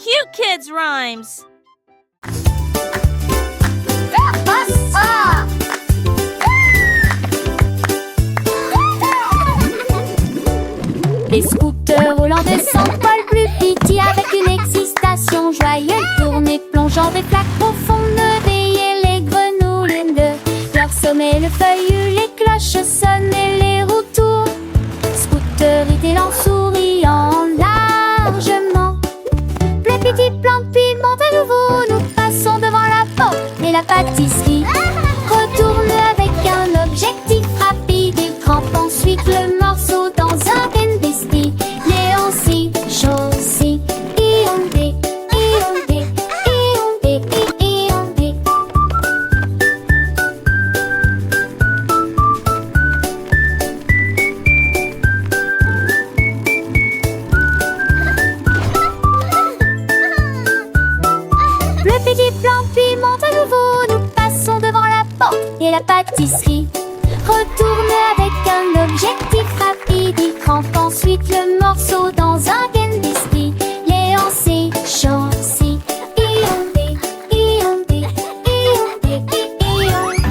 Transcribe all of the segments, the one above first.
cute kids rhymes. Les scooters roulants descendent Paul plus petit avec une excitation joyeuse. Tourner plongeant des flaques profondes, veiller les grenouilles de leur sommet. Le feuillu, les cloches sonnent et les roues tournent. Scooter étalant, souriant largement. Les petites plantes pimentent à nouveau. Nous passons devant la porte et la pâtisserie retourne avec un objectif rapide et crampe ensuite le morceau dans un bestie. Léon si, chaussée, iondé, iondé, iondé, iondé. Le petit plan pimente à nouveau. Nous passons devant la porte et la pâtisserie retourne avec un objectif rapide. Il crampe ensuite le morceau dans un biscuit. Léon s'est chaussé, iondé, iondé, iondé, iondé.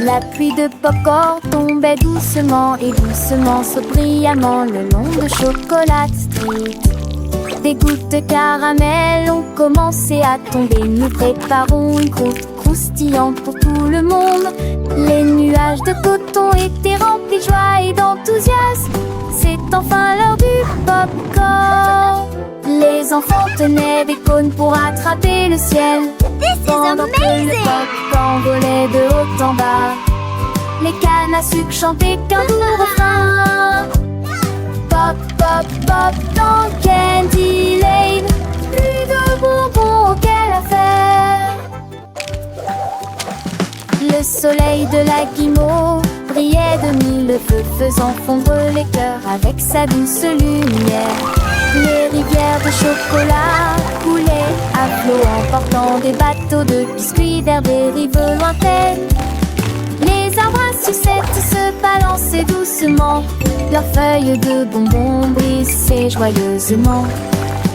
La pluie de popcorn tombait doucement et doucement, saute brillamment le long de Chocolat Street. Des gouttes de caramel ont commencé à tomber. Nous préparons une croûte croustillante pour tout le monde. Les nuages de coton étaient remplis de joie et d'enthousiasme. C'est enfin l'heure du popcorn. Les enfants tenaient des cônes pour attraper le ciel. Pendant que le popcorn volait de haut en bas, les cannes à sucre chantaient qu'un doux refrain. Pop, pop, pop dans Candy Lane. Plus de bonbons auxquels affaire. Le soleil de la guimauve brillait de mille feux, faisant fondre les cœurs avec sa douce lumière. Les rivières de chocolat coulaient à flot, emportant des bateaux de biscuits vers des rives lointaines. Les arbres à sucettes se balançaient doucement, leurs feuilles de bonbons brissaient joyeusement.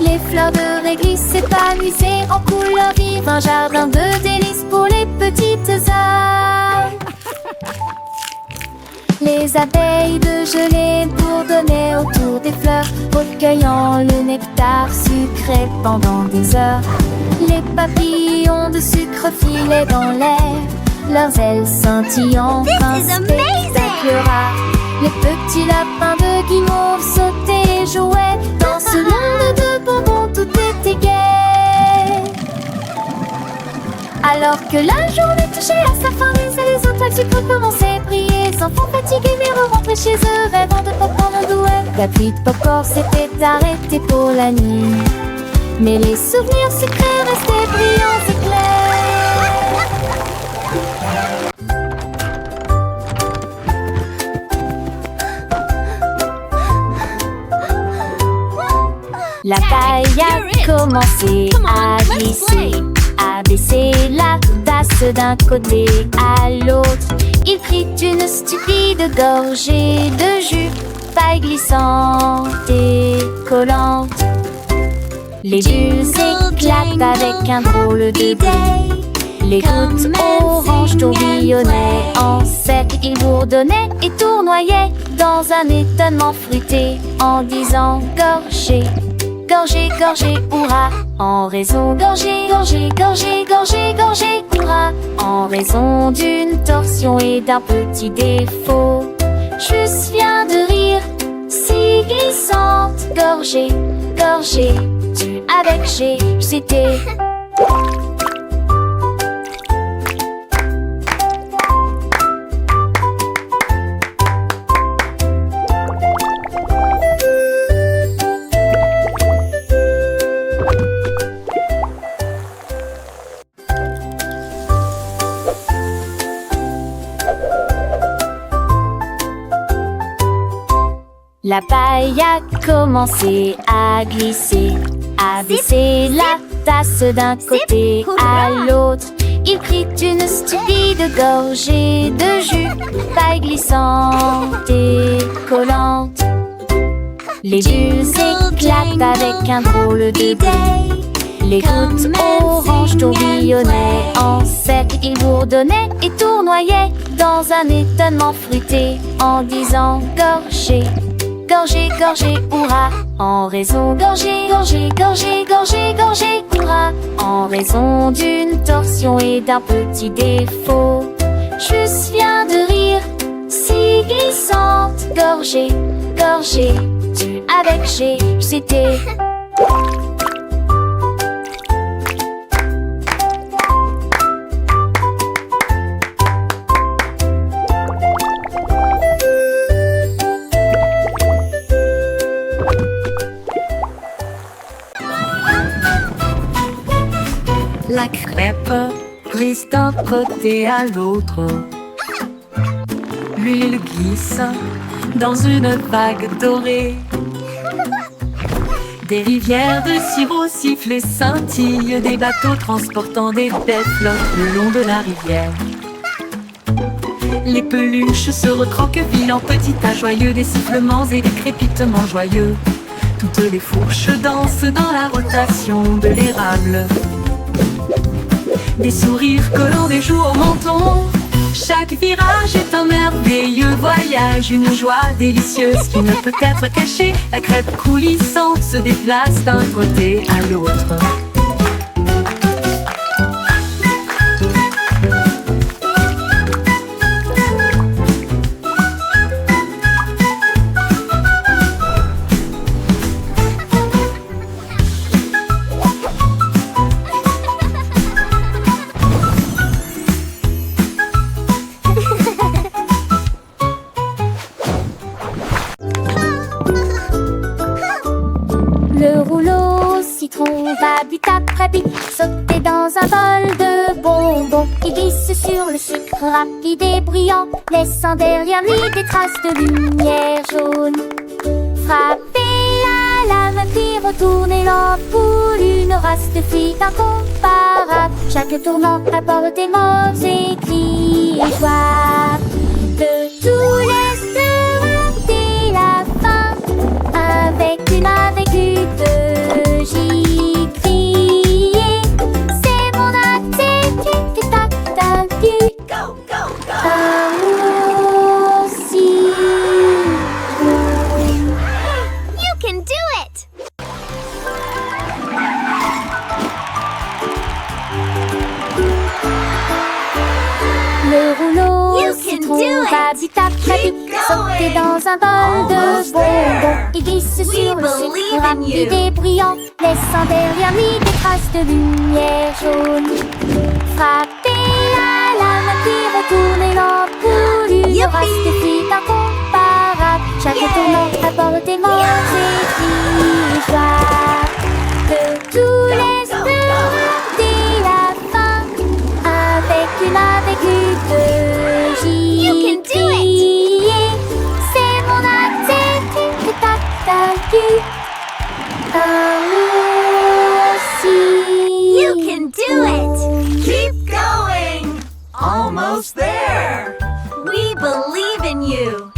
Les fleurs de réglisse s'épanouissaient en couleurs vives, un jardin de délices pour les petites âmes. Les abeilles de gelée bourdonnaient autour des fleurs, recueillant le nectar sucré pendant des heures. Les papillons de sucre filaient dans l'air, leurs ailes scintillant un spectacle rare. Les petits lapins de guimauve sautaient et jouaient dans ce monde de bonbons, tout était gai. Alors que la journée touchait à sa fin, les ailes aux toiles sucre commençaient à briller. Les enfants fatigués mais rentraient chez eux, rêvant de popcorn au douai. La pluie de popcorn s'était arrêtée pour la nuit, mais les souvenirs sucrés restaient brillants et clairs. La paille a commencé à glisser, à baisser la tasse d'un côté à l'autre. Il prit une stupide gorgée de jus, paille glissante et collante. Les bulles éclatent avec un drôle de bruit. Les gouttes oranges tourbillonnaient en cercle. Ils bourdonnaient et tournoyaient dans un étonnement fruité en disant gorgée. Gorgée, gorgée, hurrah, en raison gorgée, gorgée, gorgée, gorgée, gorgée, hurrah, en raison d'une torsion et d'un petit défaut. Juste viens de rire, si glissante, gorgée, gorgée, tu avec G, c'était. La paille a commencé à glisser, à baisser la tasse d'un côté à l'autre. Il prit une stupide gorgée de jus, paille glissante et collante. Les bulles éclatent avec un drôle de bruit. Les gouttes oranges tourbillonnaient en cercle. Il bourdonnait et tournoyait dans un étonnement fruité en disant gorgée, gorgée, gorgée, hurrah. En raison gorgée, gorgée, gorgée, gorgée, gorgée, hurrah. En raison d'une torsion et d'un petit défaut, juste viens de rire, si glissante. Gorgée, gorgée, avec G, c'était. La crêpe glisse d'un côté à l'autre. L'huile glisse dans une vague dorée. Des rivières de sirop sifflent et scintillent. Des bateaux transportant des bêtes flottent le long de la rivière. Les peluches se recroquevillent en petits tas joyeux. Des sifflements et des crépitements joyeux. Toutes les fourches dansent dans la rotation de l'érable. Des sourires collant des joues au menton. Chaque virage est un merveilleux voyage, une joie délicieuse qui ne peut être cachée. La crêpe coulissante se déplace d'un côté à l'autre. Le rouleau citron va bit après bit sauter dans un bol de bonbons. Il glisse sur le sucre rapide et bruyant, laissant derrière lui des traces de lumière jaune. Frapper à la main puis retourner l'ampoule, une race de filles incomparable. Chaque tournant apporte des mots écrits et joie. De tous les dès la fin, avec de j'y crier. C'est mon attitude, tic-tac, tac, go, go, go. Aussi. You can do it! Le rouleau You can citron do it. va bit après bit sauter dans un bol de bonbons. Il glisse sur le believe sucre in rapide you. et bruyant, laissant derrière lui des traces de lumière jaune. Frapper à la main puis retourner l'ampoule, une Youpi. race de filles incomparable. Chaque Yeah. tournant apporte des mots écrits et joie. De tous les dès la fin, avec de You can j'y do it. crier. C'est mon attitude, tic-tac, tac, aussi. You can do it! Keep going! Almost there! We believe in you!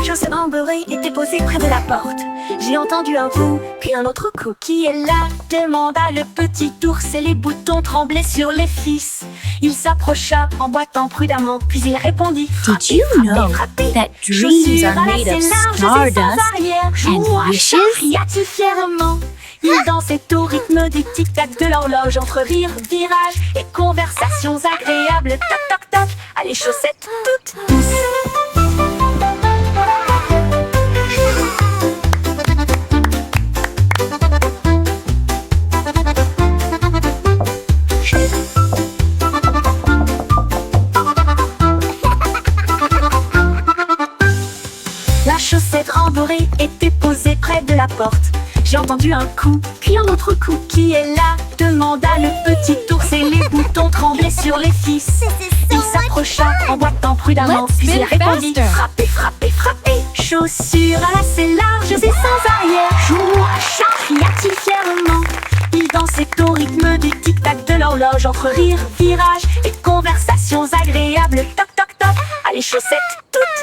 Chaussettes embeurrées étaient posées près de la porte. J'ai entendu un coup, puis un autre coup. Qui est là? Demanda le petit ours et les boutons tremblaient sur les fils. Il s'approcha en boitant prudemment, puis il répondit: Did you know that dreams are made of stardust and wishes? Cria-t-il fièrement. Il dansait au rythme des tic-tac de l'horloge, entre rires, virages et conversations agréables. Toc toc toc, à les chaussettes toutes douces. La chaussette rembourrée était posée près de la porte. J'ai entendu un coup, puis un autre coup. Qui est là? Demanda le petit ours et les boutons tremblaient sur les fils. Il s'approcha en boitant prudemment, puis il répondit: frappez, frappez, frappez. Chaussures à lacets larges et sans arrière. Joue-moi, chat, cria-t-il fièrement. Il dansait horloge entre rires, virages et conversations agréables. Toc toc toc, ah les chaussettes toutes